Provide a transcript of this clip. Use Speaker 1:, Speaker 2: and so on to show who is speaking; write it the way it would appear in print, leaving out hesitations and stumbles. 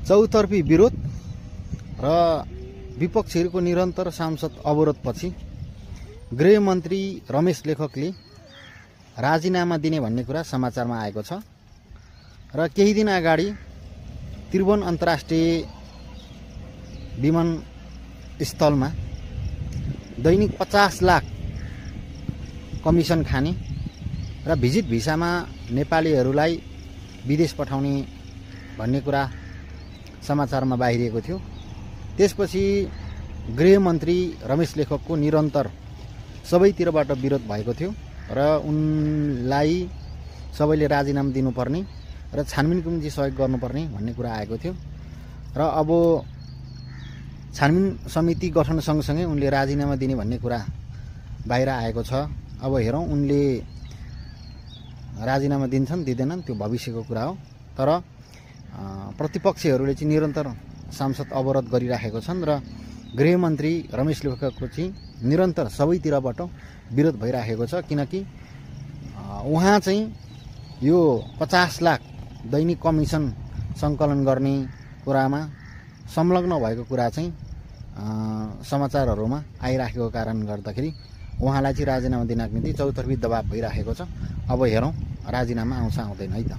Speaker 1: चौतर्फी विरोध र विपक्षीहरूको निरन्तर सांसद अवरोधपछि गृहमन्त्री रमेश लेखकले राजीनामा दिने भन्ने कुरा समाचारमा आएको छ र केही दिन अगाडि त्रिभुवन अन्तर्राष्ट्रिय विमानस्थलमा दैनिक 50 लाख कमिसन खाने र भिजिट भिसामा नेपालीहरूलाई विदेश पठाउने भन्ने कुरा समाचारमा बाहिरिएको थियो। त्यसपछि गृहमन्त्री रमेश लेखकको निरन्तर सबैतिरबाट विरोध भएको थियो र उनलाई सबैले राजीनामा दिनुपर्ने र छानबिनको निम्ति सहयोग गर्नुपर्ने भन्ने कुरा आएको थियो र अब छानबिन समिति गठन सँगसँगै उनले राजीनामा दिने भन्ने कुरा बाहिर आएको छ। अब हेरौँ उनले राजीनामा दिन्छन् दिँदैनन्, त्यो भविष्यको कुरा हो। तर प्रतिपक्षीहरूले चाहिँ निरन्तर सांसद अवरोध गरिराखेको छन् र गृहमन्त्री रमेश लेखकको चाहिँ निरन्तर सबैतिरबाट विरोध भइराखेको छ, किनकि उहाँ चाहिँ यो 50 लाख दैनिक कमिसन सङ्कलन गर्ने कुरामा संलग्न भएको कुरा चाहिँ समाचारहरूमा आइराखेको कारण गर्दाखेरि उहाँलाई चाहिँ राजीनामा दिनको निम्ति चौतर्फी दबाब भइराखेको छ। अब हेरौँ राजीनामा आउँछ आउँदैन है त।